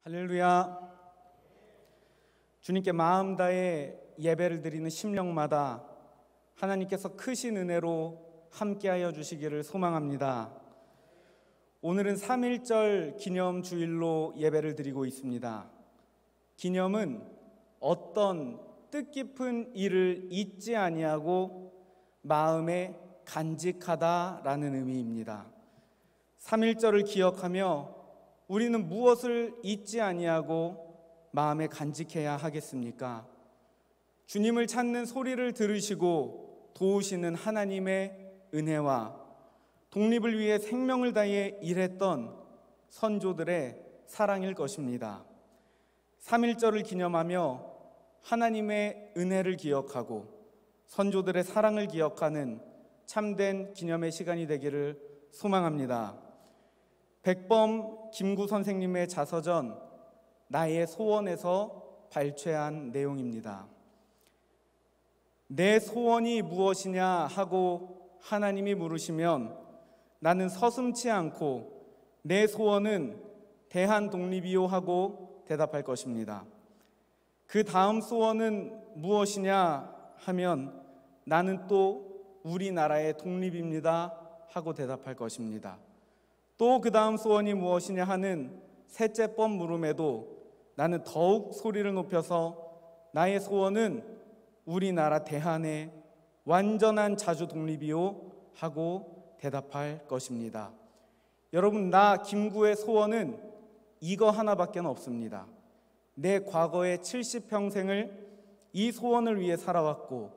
할렐루야. 주님께 마음 다해 예배를 드리는 심령마다 하나님께서 크신 은혜로 함께하여 주시기를 소망합니다. 오늘은 3.1절 기념주일로 예배를 드리고 있습니다. 기념은 어떤 뜻깊은 일을 잊지 아니하고 마음에 간직하다라는 의미입니다. 3.1절을 기억하며 우리는 무엇을 잊지 아니하고 마음에 간직해야 하겠습니까? 주님을 찾는 소리를 들으시고 도우시는 하나님의 은혜와 독립을 위해 생명을 다해 일했던 선조들의 사랑일 것입니다. 3.1절을 기념하며 하나님의 은혜를 기억하고 선조들의 사랑을 기억하는 참된 기념의 시간이 되기를 소망합니다. 백범 김구 선생님의 자서전 나의 소원에서 발췌한 내용입니다. 내 소원이 무엇이냐 하고 하나님이 물으시면 나는 서슴지 않고 내 소원은 대한독립이요 하고 대답할 것입니다. 그 다음 소원은 무엇이냐 하면 나는 또 우리나라의 독립입니다 하고 대답할 것입니다. 또 그 다음 소원이 무엇이냐 하는 셋째 번 물음에도 나는 더욱 소리를 높여서 나의 소원은 우리나라 대한의 완전한 자주 독립이요 하고 대답할 것입니다. 여러분, 나 김구의 소원은 이거 하나밖에 없습니다. 내 과거의 70평생을 이 소원을 위해 살아왔고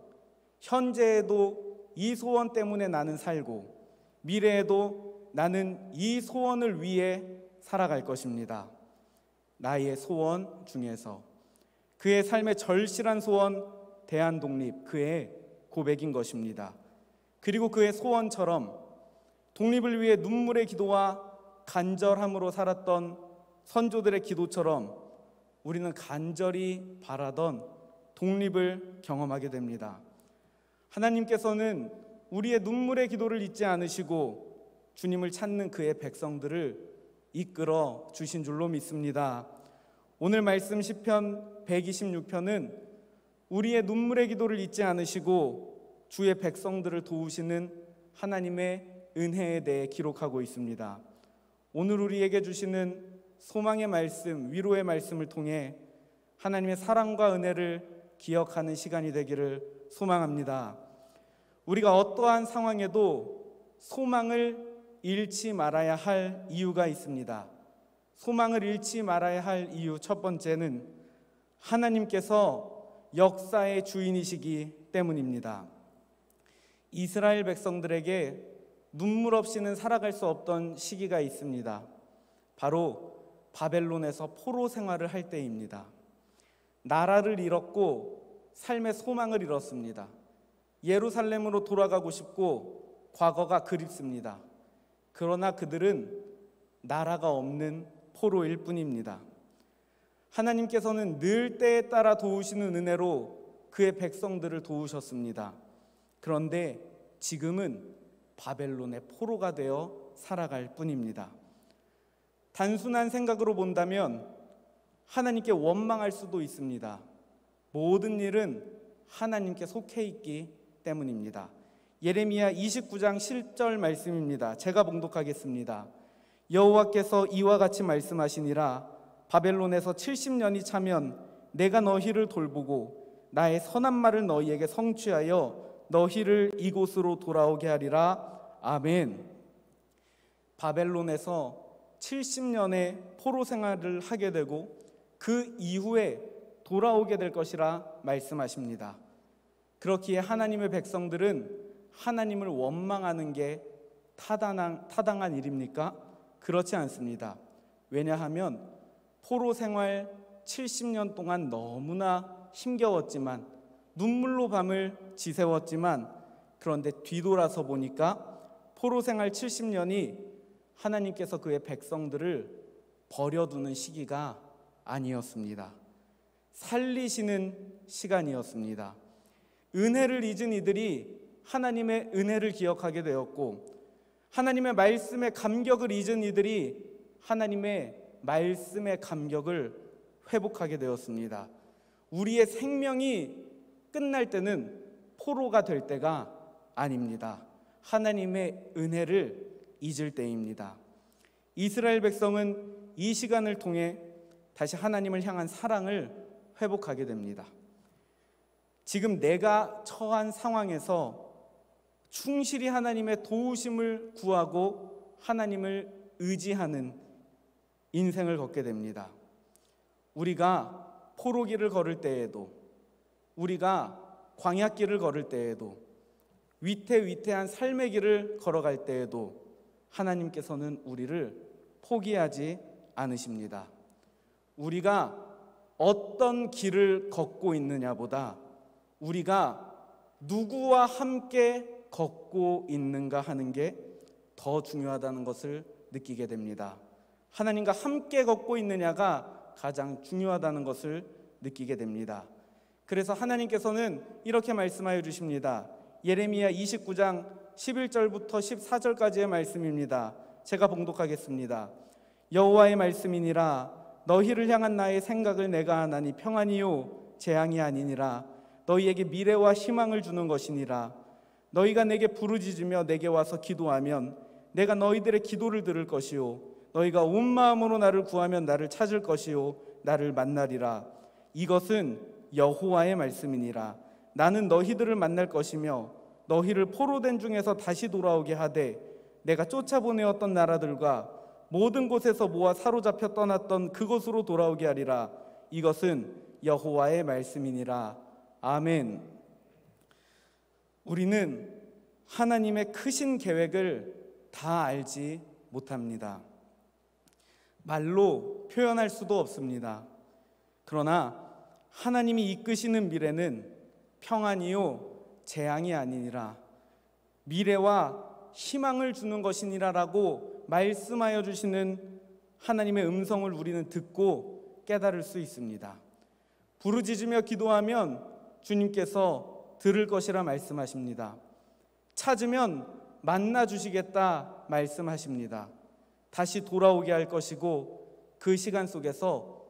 현재에도 이 소원 때문에 나는 살고 미래에도 나는 이 소원을 위해 살아갈 것입니다. 나의 소원 중에서 그의 삶의 절실한 소원 대한독립, 그의 고백인 것입니다. 그리고 그의 소원처럼 독립을 위해 눈물의 기도와 간절함으로 살았던 선조들의 기도처럼 우리는 간절히 바라던 독립을 경험하게 됩니다. 하나님께서는 우리의 눈물의 기도를 잊지 않으시고 주님을 찾는 그의 백성들을 이끌어 주신 줄로 믿습니다. 오늘 말씀 시편 126편은 우리의 눈물의 기도를 잊지 않으시고 주의 백성들을 도우시는 하나님의 은혜에 대해 기록하고 있습니다. 오늘 우리에게 주시는 소망의 말씀, 위로의 말씀을 통해 하나님의 사랑과 은혜를 기억하는 시간이 되기를 소망합니다. 우리가 어떠한 상황에도 소망을 잃지 말아야 할 이유가 있습니다. 소망을 잃지 말아야 할 이유 첫 번째는 하나님께서 역사의 주인이시기 때문입니다. 이스라엘 백성들에게 눈물 없이는 살아갈 수 없던 시기가 있습니다. 바로 바벨론에서 포로 생활을 할 때입니다. 나라를 잃었고 삶의 소망을 잃었습니다. 예루살렘으로 돌아가고 싶고 과거가 그립습니다. 그러나 그들은 나라가 없는 포로일 뿐입니다. 하나님께서는 늘 때에 따라 도우시는 은혜로 그의 백성들을 도우셨습니다. 그런데 지금은 바벨론의 포로가 되어 살아갈 뿐입니다. 단순한 생각으로 본다면 하나님께 원망할 수도 있습니다. 모든 일은 하나님께 속해 있기 때문입니다. 예레미야 29장 10절 말씀입니다. 제가 봉독하겠습니다. 여호와께서 이와 같이 말씀하시니라. 바벨론에서 70년이 차면 내가 너희를 돌보고 나의 선한 말을 너희에게 성취하여 너희를 이곳으로 돌아오게 하리라. 아멘. 바벨론에서 70년의 포로 생활을 하게 되고 그 이후에 돌아오게 될 것이라 말씀하십니다. 그렇기에 하나님의 백성들은 하나님을 원망하는 게 타당한 일입니까? 그렇지 않습니다. 왜냐하면 포로 생활 70년 동안 너무나 힘겨웠지만 눈물로 밤을 지새웠지만 그런데 뒤돌아서 보니까 포로 생활 70년이 하나님께서 그의 백성들을 버려두는 시기가 아니었습니다. 살리시는 시간이었습니다. 은혜를 잊은 이들이 하나님의 은혜를 기억하게 되었고 하나님의 말씀에 감격을 잊은 이들이 하나님의 말씀의 감격을 회복하게 되었습니다. 우리의 생명이 끝날 때는 포로가 될 때가 아닙니다. 하나님의 은혜를 잊을 때입니다. 이스라엘 백성은 이 시간을 통해 다시 하나님을 향한 사랑을 회복하게 됩니다. 지금 내가 처한 상황에서 충실히 하나님의 도우심을 구하고 하나님을 의지하는 인생을 걷게 됩니다. 우리가 포로길을 걸을 때에도, 우리가 광야길을 걸을 때에도, 위태위태한 삶의 길을 걸어갈 때에도 하나님께서는 우리를 포기하지 않으십니다. 우리가 어떤 길을 걷고 있느냐보다 우리가 누구와 함께 걷고 있는가 하는 게 더 중요하다는 것을 느끼게 됩니다. 하나님과 함께 걷고 있느냐가 가장 중요하다는 것을 느끼게 됩니다. 그래서 하나님께서는 이렇게 말씀하여 주십니다. 예레미야 29장 11절부터 14절까지의 말씀입니다. 제가 봉독하겠습니다. 여호와의 말씀이니라. 너희를 향한 나의 생각을 내가 아나니 평안이요 재앙이 아니니라. 너희에게 미래와 희망을 주는 것이니라. 너희가 내게 부르짖으며 내게 와서 기도하면 내가 너희들의 기도를 들을 것이요 너희가 온 마음으로 나를 구하면 나를 찾을 것이요 나를 만나리라. 이것은 여호와의 말씀이니라. 나는 너희들을 만날 것이며 너희를 포로된 중에서 다시 돌아오게 하되 내가 쫓아보내었던 나라들과 모든 곳에서 모아 사로잡혀 떠났던 그곳으로 돌아오게 하리라. 이것은 여호와의 말씀이니라. 아멘. 우리는 하나님의 크신 계획을 다 알지 못합니다. 말로 표현할 수도 없습니다. 그러나 하나님이 이끄시는 미래는 평안이요 재앙이 아니니라. 미래와 희망을 주는 것이니라라고 말씀하여 주시는 하나님의 음성을 우리는 듣고 깨달을 수 있습니다. 부르짖으며 기도하면 주님께서 들을 것이라 말씀하십니다. 찾으면 만나 주시겠다 말씀하십니다. 다시 돌아오게 할 것이고 그 시간 속에서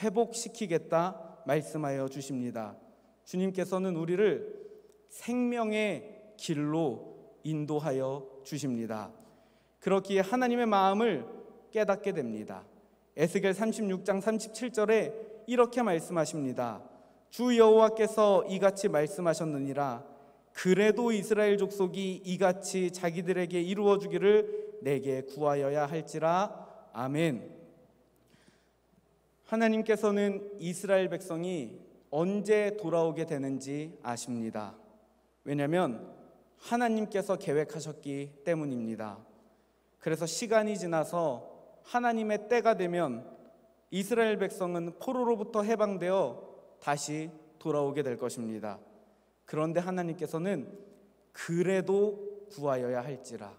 회복시키겠다 말씀하여 주십니다. 주님께서는 우리를 생명의 길로 인도하여 주십니다. 그렇기에 하나님의 마음을 깨닫게 됩니다. 에스겔 36장 37절에 이렇게 말씀하십니다. 주 여호와께서 이같이 말씀하셨느니라. 그래도 이스라엘 족속이 이같이 자기들에게 이루어 주기를 내게 구하여야 할지라. 아멘. 하나님께서는 이스라엘 백성이 언제 돌아오게 되는지 아십니다. 왜냐하면 하나님께서 계획하셨기 때문입니다. 그래서 시간이 지나서 하나님의 때가 되면 이스라엘 백성은 포로로부터 해방되어 다시 돌아오게 될 것입니다. 그런데 하나님께서는 그래도 구하여야 할지라,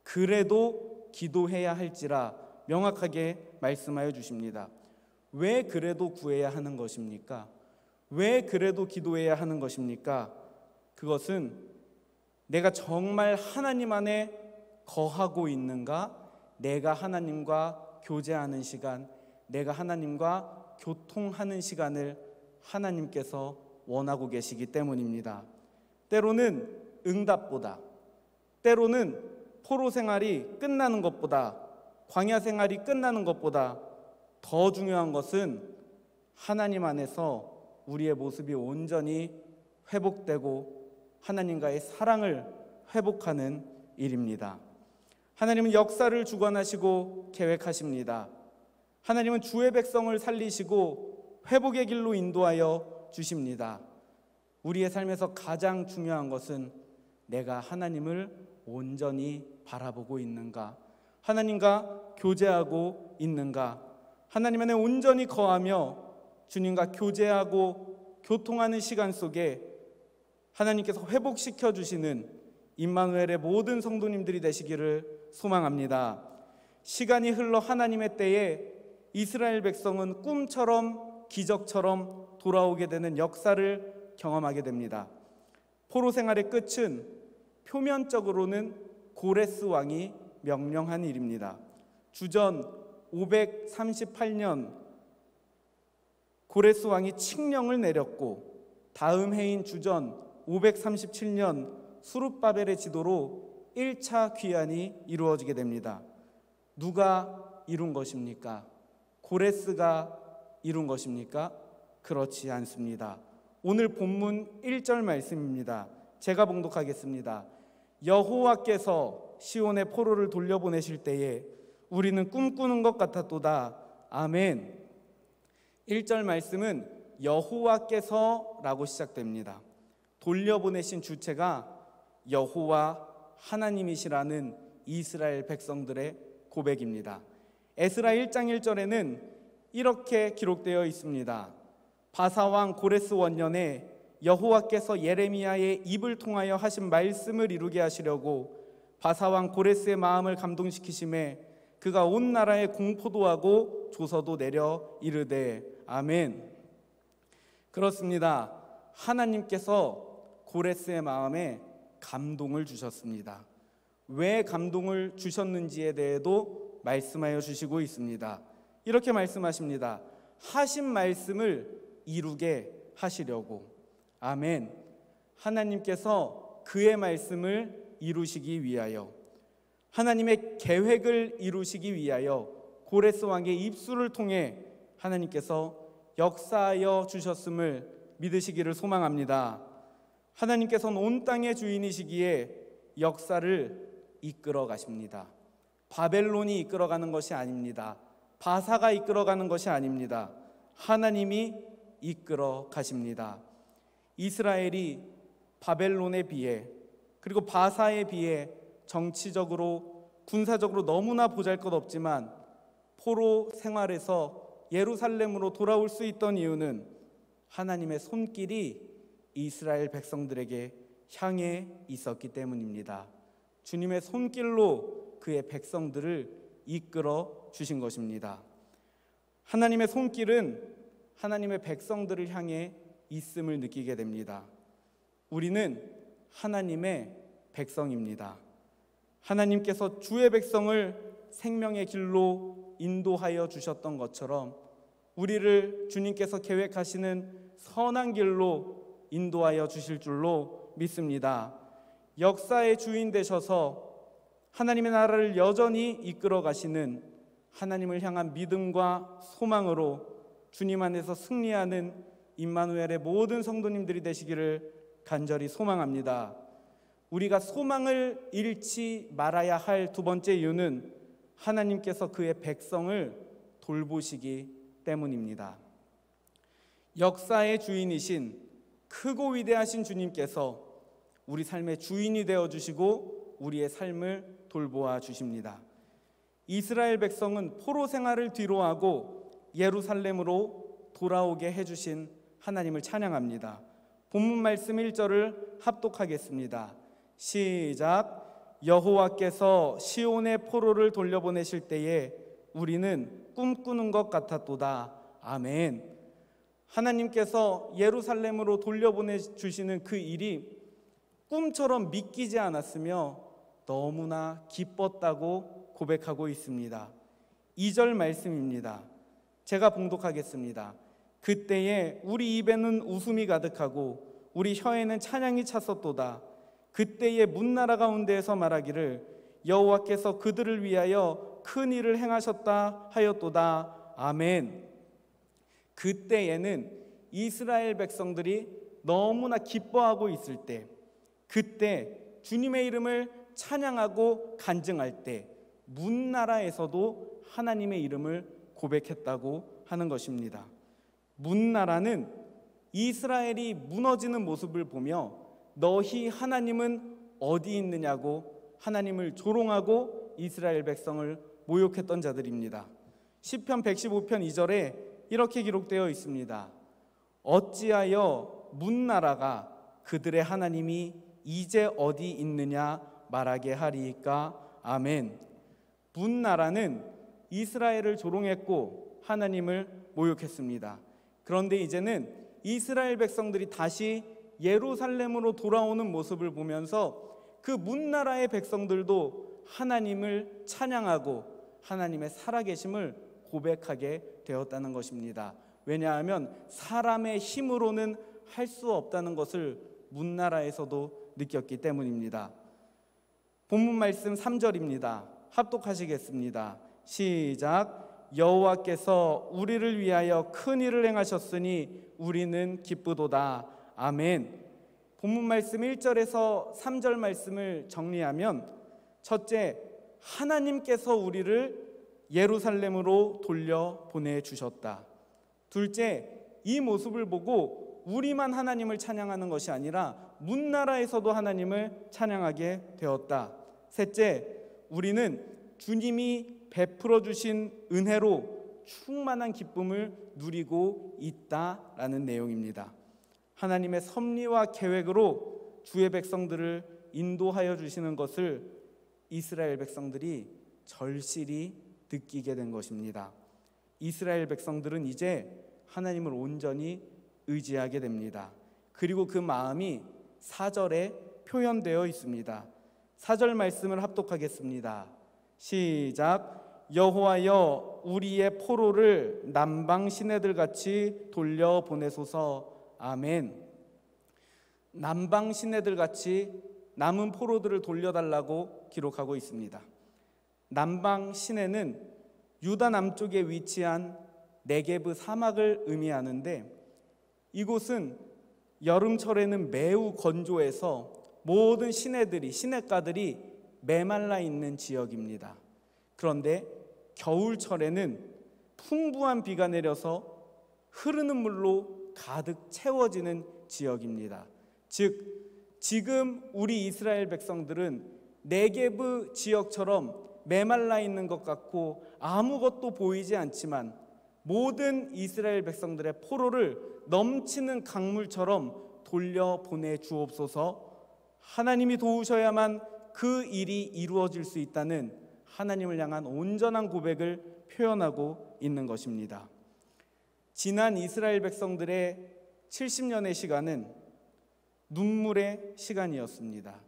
그래도 기도해야 할지라 명확하게 말씀하여 주십니다. 왜 그래도 구해야 하는 것입니까? 왜 그래도 기도해야 하는 것입니까? 그것은 내가 정말 하나님 안에 거하고 있는가? 내가 하나님과 교제하는 시간, 내가 하나님과 교통하는 시간을 하나님께서 원하고 계시기 때문입니다. 때로는 응답보다, 때로는 포로 생활이 끝나는 것보다, 광야 생활이 끝나는 것보다 더 중요한 것은 하나님 안에서 우리의 모습이 온전히 회복되고 하나님과의 사랑을 회복하는 일입니다. 하나님은 역사를 주관하시고 계획하십니다. 하나님은 주의 백성을 살리시고 회복의 길로 인도하여 주십니다. 우리의 삶에서 가장 중요한 것은 내가 하나님을 온전히 바라보고 있는가, 하나님과 교제하고 있는가, 하나님 안에 온전히 거하며 주님과 교제하고 교통하는 시간 속에 하나님께서 회복시켜 주시는 임마누엘의 모든 성도님들이 되시기를 소망합니다. 시간이 흘러 하나님의 때에 이스라엘 백성은 꿈처럼 기적처럼 돌아오게 되는 역사를 경험하게 됩니다. 포로 생활의 끝은 표면적으로는 고레스 왕이 명령한 일입니다. 주전 538년 고레스 왕이 칙령을 내렸고, 다음 해인 주전 537년 수룹바벨의 지도로 1차 귀환이 이루어지게 됩니다. 누가 이룬 것입니까? 고레스가 이룬 것입니까? 그렇지 않습니다. 오늘 본문 1절 말씀입니다. 제가 봉독하겠습니다. 여호와께서 시온의 포로를 돌려보내실 때에 우리는 꿈꾸는 것 같았도다. 아멘. 1절 말씀은 여호와께서라고 시작됩니다. 돌려보내신 주체가 여호와 하나님이시라는 이스라엘 백성들의 고백입니다. 에스라 1장 1절에는 이렇게 기록되어 있습니다. 바사왕 고레스 원년에 여호와께서 예레미야의 입을 통하여 하신 말씀을 이루게 하시려고 바사왕 고레스의 마음을 감동시키심에 그가 온 나라에 공포도 하고 조서도 내려 이르되 아멘. 그렇습니다. 하나님께서 고레스의 마음에 감동을 주셨습니다. 왜 감동을 주셨는지에 대해도 말씀하여 주시고 있습니다. 이렇게 말씀하십니다. 하신 말씀을 이루게 하시려고. 아멘. 하나님께서 그의 말씀을 이루시기 위하여, 하나님의 계획을 이루시기 위하여 고레스 왕의 입술을 통해 하나님께서 역사하여 주셨음을 믿으시기를 소망합니다. 하나님께서는 온 땅의 주인이시기에 역사를 이끌어 가십니다. 바벨론이 이끌어가는 것이 아닙니다. 바사가 이끌어가는 것이 아닙니다. 하나님이 이끌어 가십니다. 이스라엘이 바벨론에 비해, 그리고 바사에 비해 정치적으로 군사적으로 너무나 보잘것없지만 포로 생활에서 예루살렘으로 돌아올 수 있던 이유는 하나님의 손길이 이스라엘 백성들에게 향해 있었기 때문입니다. 주님의 손길로 그의 백성들을 이끌어 주신 것입니다. 하나님의 손길은 하나님의 백성들을 향해 있음을 느끼게 됩니다. 우리는 하나님의 백성입니다. 하나님께서 주의 백성을 생명의 길로 인도하여 주셨던 것처럼 우리를 주님께서 계획하시는 선한 길로 인도하여 주실 줄로 믿습니다. 역사의 주인 되셔서 하나님의 나라를 여전히 이끌어 가시는 하나님을 향한 믿음과 소망으로 주님 안에서 승리하는 임마누엘의 모든 성도님들이 되시기를 간절히 소망합니다. 우리가 소망을 잃지 말아야 할 두 번째 이유는 하나님께서 그의 백성을 돌보시기 때문입니다. 역사의 주인이신 크고 위대하신 주님께서 우리 삶의 주인이 되어주시고 우리의 삶을 돌보아 주십니다. 이스라엘 백성은 포로 생활을 뒤로하고 예루살렘으로 돌아오게 해주신 하나님을 찬양합니다. 본문 말씀 1절을 합독하겠습니다. 시작. 여호와께서 시온의 포로를 돌려보내실 때에 우리는 꿈꾸는 것 같았도다. 아멘. 하나님께서 예루살렘으로 돌려보내주시는 그 일이 꿈처럼 믿기지 않았으며 너무나 기뻤다고 고백하고 있습니다. 2절 말씀입니다. 제가 봉독하겠습니다. 그때에 우리 입에는 웃음이 가득하고 우리 혀에는 찬양이 찼었도다. 그때에 문나라 가운데에서 말하기를 여호와께서 그들을 위하여 큰 일을 행하셨다 하였도다. 아멘. 그때에는 이스라엘 백성들이 너무나 기뻐하고 있을 때, 그때 주님의 이름을 찬양하고 간증할 때 문나라에서도 하나님의 이름을 고백했다고 하는 것입니다. 문나라는 이스라엘이 무너지는 모습을 보며 너희 하나님은 어디 있느냐고 하나님을 조롱하고 이스라엘 백성을 모욕했던 자들입니다. 시편 115편 2절에 이렇게 기록되어 있습니다. 어찌하여 문나라가 그들의 하나님이 이제 어디 있느냐 말하게 하리이까. 아멘. 문나라는 이스라엘을 조롱했고 하나님을 모욕했습니다. 그런데 이제는 이스라엘 백성들이 다시 예루살렘으로 돌아오는 모습을 보면서 그 문나라의 백성들도 하나님을 찬양하고 하나님의 살아계심을 고백하게 되었다는 것입니다. 왜냐하면 사람의 힘으로는 할 수 없다는 것을 문나라에서도 느꼈기 때문입니다. 본문 말씀 3절입니다. 합독하시겠습니다. 시작. 여호와께서 우리를 위하여 큰 일을 행하셨으니 우리는 기쁘도다. 아멘. 본문 말씀 1절에서 3절 말씀을 정리하면, 첫째, 하나님께서 우리를 예루살렘으로 돌려 보내주셨다. 둘째, 이 모습을 보고 우리만 하나님을 찬양하는 것이 아니라 문나라에서도 하나님을 찬양하게 되었다. 셋째, 우리는 주님이 베풀어 주신 은혜로 충만한 기쁨을 누리고 있다라는 내용입니다. 하나님의 섭리와 계획으로 주의 백성들을 인도하여 주시는 것을 이스라엘 백성들이 절실히 느끼게 된 것입니다. 이스라엘 백성들은 이제 하나님을 온전히 의지하게 됩니다. 그리고 그 마음이 4절에 표현되어 있습니다. 4절 말씀을 합독하겠습니다. 시작. 여호와여 우리의 포로를 남방 시내들 같이 돌려 보내소서. 아멘. 남방 시내들 같이 남은 포로들을 돌려달라고 기록하고 있습니다. 남방 시내는 유다 남쪽에 위치한 네게브 사막을 의미하는데, 이곳은 여름철에는 매우 건조해서 모든 시내가들이 메말라 있는 지역입니다. 그런데 겨울철에는 풍부한 비가 내려서 흐르는 물로 가득 채워지는 지역입니다. 즉 지금 우리 이스라엘 백성들은 네게브 지역처럼 메말라 있는 것 같고 아무것도 보이지 않지만, 모든 이스라엘 백성들의 포로를 넘치는 강물처럼 돌려보내 주옵소서. 하나님이 도우셔야만 그 일이 이루어질 수 있다는 하나님을 향한 온전한 고백을 표현하고 있는 것입니다. 지난 이스라엘 백성들의 70년의 시간은 눈물의 시간이었습니다.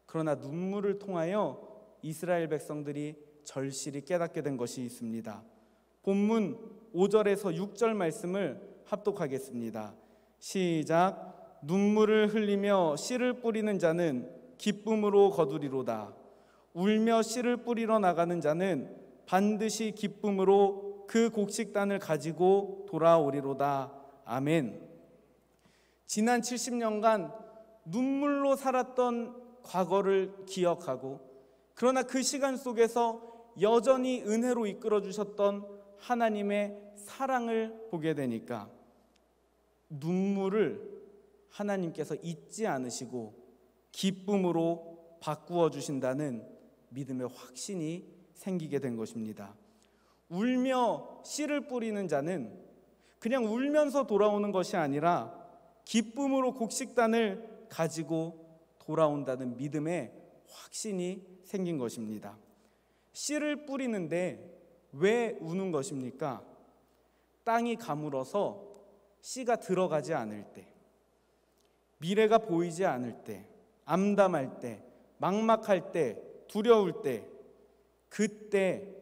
그러나 눈물을 통하여 이스라엘 백성들이 절실히 깨닫게 된 것이 있습니다. 본문 5절에서 6절 말씀을 합독하겠습니다. 시작. 눈물을 흘리며 씨를 뿌리는 자는 기쁨으로 거두리로다. 울며 씨를 뿌리러 나가는 자는 반드시 기쁨으로 그 곡식단을 가지고 돌아오리로다. 아멘. 지난 70년간 눈물로 살았던 과거를 기억하고, 그러나 그 시간 속에서 여전히 은혜로 이끌어 주셨던 하나님의 사랑을 보게 되니까 눈물을 하나님께서 잊지 않으시고 기쁨으로 바꾸어 주신다는 믿음의 확신이 생기게 된 것입니다. 울며 씨를 뿌리는 자는 그냥 울면서 돌아오는 것이 아니라 기쁨으로 곡식단을 가지고 돌아온다는 믿음의 확신이 생긴 것입니다. 씨를 뿌리는데 왜 우는 것입니까? 땅이 가물어서 씨가 들어가지 않을 때, 미래가 보이지 않을 때, 암담할 때, 막막할 때, 두려울 때, 그때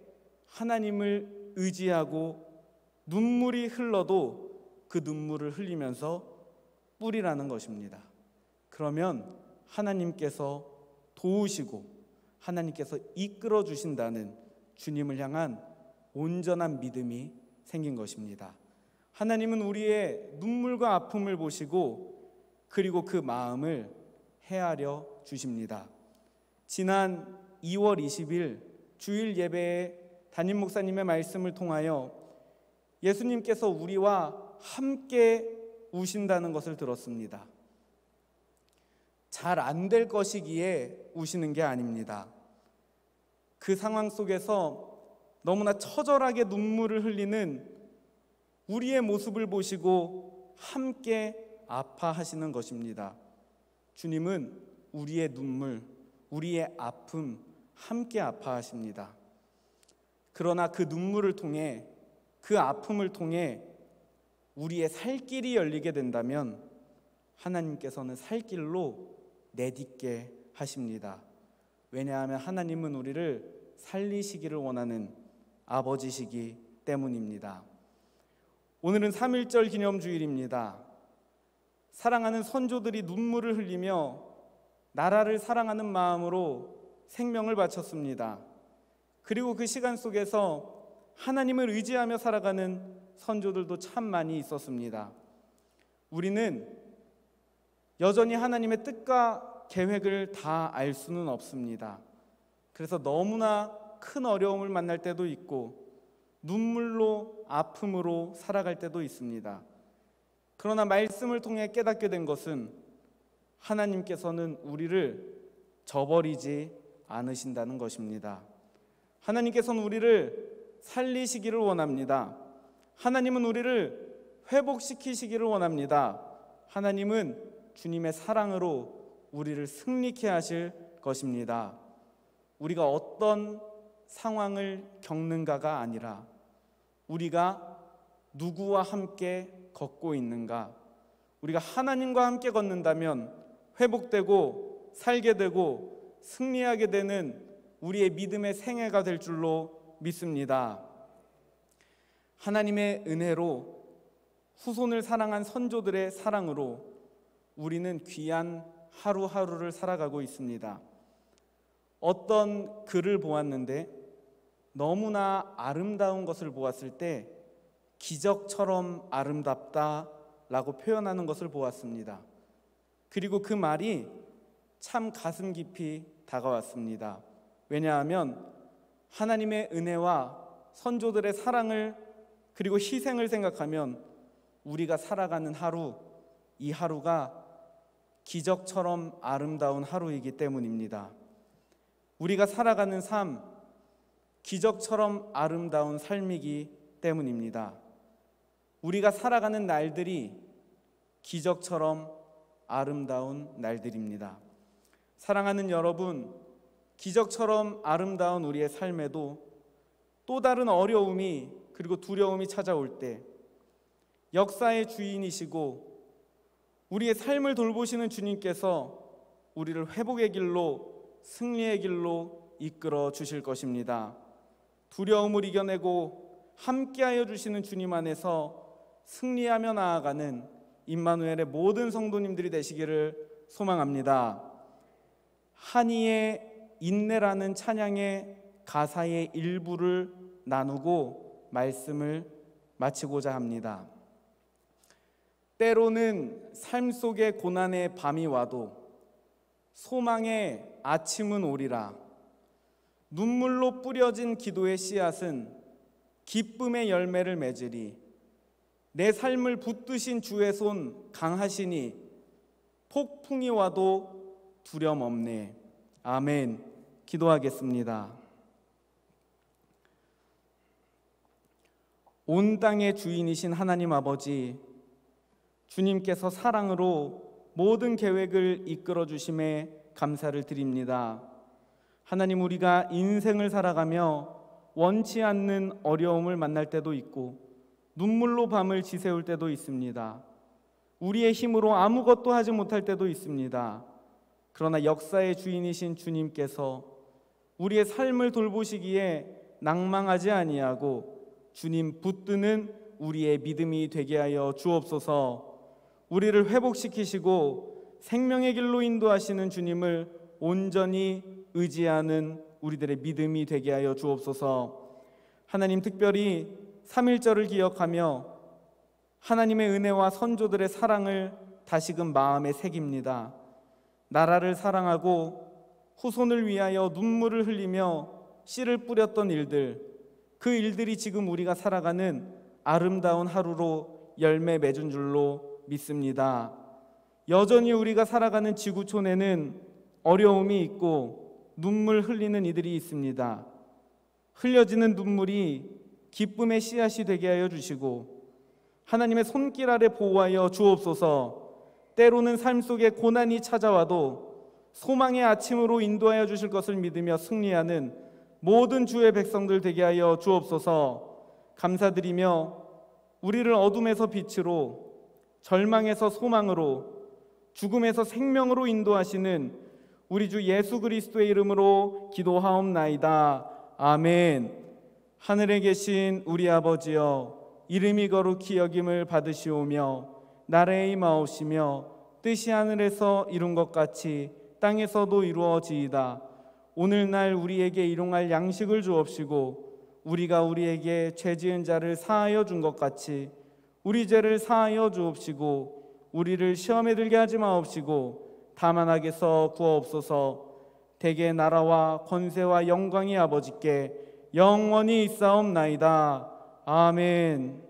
하나님을 의지하고 눈물이 흘러도 그 눈물을 흘리면서 뿌리라는 것입니다. 그러면 하나님께서 도우시고 하나님께서 이끌어 주신다는 주님을 향한 온전한 믿음이 생긴 것입니다. 하나님은 우리의 눈물과 아픔을 보시고 그리고 그 마음을 헤아려 주십니다. 지난 2월 20일 주일 예배에 담임 목사님의 말씀을 통하여 예수님께서 우리와 함께 우신다는 것을 들었습니다. 잘 안 될 것이기에 우시는 게 아닙니다. 그 상황 속에서 너무나 처절하게 눈물을 흘리는 우리의 모습을 보시고 함께 아파하시는 것입니다. 주님은 우리의 눈물, 우리의 아픔 함께 아파하십니다. 그러나 그 눈물을 통해, 그 아픔을 통해 우리의 살 길이 열리게 된다면 하나님께서는 살 길로 내딛게 하십니다. 왜냐하면 하나님은 우리를 살리시기를 원하는 아버지시기 때문입니다. 오늘은 3.1절 기념주일입니다. 사랑하는 선조들이 눈물을 흘리며 나라를 사랑하는 마음으로 생명을 바쳤습니다. 그리고 그 시간 속에서 하나님을 의지하며 살아가는 선조들도 참 많이 있었습니다. 우리는 여전히 하나님의 뜻과 계획을 다 알 수는 없습니다. 그래서 너무나 큰 어려움을 만날 때도 있고 눈물로 아픔으로 살아갈 때도 있습니다. 그러나 말씀을 통해 깨닫게 된 것은 하나님께서는 우리를 저버리지 않으신다는 것입니다. 하나님께서는 우리를 살리시기를 원합니다. 하나님은 우리를 회복시키시기를 원합니다. 하나님은 주님의 사랑으로 우리를 승리케 하실 것입니다. 우리가 어떤 상황을 겪는가가 아니라 우리가 누구와 함께 걷고 있는가, 우리가 하나님과 함께 걷는다면 회복되고 살게 되고 승리하게 되는 우리의 믿음의 생애가 될 줄로 믿습니다. 하나님의 은혜로 후손을 사랑한 선조들의 사랑으로 우리는 귀한 하루하루를 살아가고 있습니다. 어떤 글을 보았는데 너무나 아름다운 것을 보았을 때 기적처럼 아름답다라고 표현하는 것을 보았습니다. 그리고 그 말이 참 가슴 깊이 다가왔습니다. 왜냐하면 하나님의 은혜와 선조들의 사랑을 그리고 희생을 생각하면 우리가 살아가는 하루, 이 하루가 기적처럼 아름다운 하루이기 때문입니다. 우리가 살아가는 삶, 기적처럼 아름다운 삶이기 때문입니다. 우리가 살아가는 날들이 기적처럼 아름다운 날들입니다. 사랑하는 여러분, 기적처럼 아름다운 우리의 삶에도 또 다른 어려움이 그리고 두려움이 찾아올 때 역사의 주인이시고 우리의 삶을 돌보시는 주님께서 우리를 회복의 길로, 승리의 길로 이끌어 주실 것입니다. 두려움을 이겨내고 함께하여 주시는 주님 안에서 승리하며 나아가는 임마누엘의 모든 성도님들이 되시기를 소망합니다. 한이의 인내라는 찬양의 가사의 일부를 나누고 말씀을 마치고자 합니다. 때로는 삶 속의 고난의 밤이 와도 소망의 아침은 오리라. 눈물로 뿌려진 기도의 씨앗은 기쁨의 열매를 맺으리. 내 삶을 붙드신 주의 손 강하시니 폭풍이 와도 두려움 없네. 아멘. 기도하겠습니다. 온 땅의 주인이신 하나님 아버지, 주님께서 사랑으로 모든 계획을 이끌어 주심에 감사를 드립니다. 하나님, 우리가 인생을 살아가며 원치 않는 어려움을 만날 때도 있고 눈물로 밤을 지새울 때도 있습니다. 우리의 힘으로 아무것도 하지 못할 때도 있습니다. 그러나 역사의 주인이신 주님께서 우리의 삶을 돌보시기에 낭망하지 아니하고 주님 붙드는 우리의 믿음이 되게 하여 주옵소서. 우리를 회복시키시고 생명의 길로 인도하시는 주님을 온전히 의지하는 우리들의 믿음이 되게 하여 주옵소서. 하나님, 특별히 3.1절을 기억하며 하나님의 은혜와 선조들의 사랑을 다시금 마음에 새깁니다. 나라를 사랑하고 후손을 위하여 눈물을 흘리며 씨를 뿌렸던 일들, 그 일들이 지금 우리가 살아가는 아름다운 하루로 열매 맺은 줄로 믿습니다. 여전히 우리가 살아가는 지구촌에는 어려움이 있고 눈물 흘리는 이들이 있습니다. 흘려지는 눈물이 기쁨의 씨앗이 되게 하여 주시고 하나님의 손길 아래 보호하여 주옵소서. 때로는 삶 속에 고난이 찾아와도 소망의 아침으로 인도하여 주실 것을 믿으며 승리하는 모든 주의 백성들 되게 하여 주옵소서. 감사드리며 우리를 어둠에서 빛으로, 절망에서 소망으로, 죽음에서 생명으로 인도하시는 우리 주 예수 그리스도의 이름으로 기도하옵나이다. 아멘. 하늘에 계신 우리 아버지여, 이름이 거룩히 여김을 받으시오며 나라의 임하옵시며 뜻이 하늘에서 이룬 것 같이 땅에서도 이루어지이다. 오늘날 우리에게 일용할 양식을 주옵시고 우리가 우리에게 죄 지은 자를 사하여 준 것 같이 우리 죄를 사하여 주옵시고 우리를 시험에 들게 하지 마옵시고 다만 악에서 구하옵소서. 대개 나라와 권세와 영광이 아버지께 영원히 있사옵나이다. 아멘.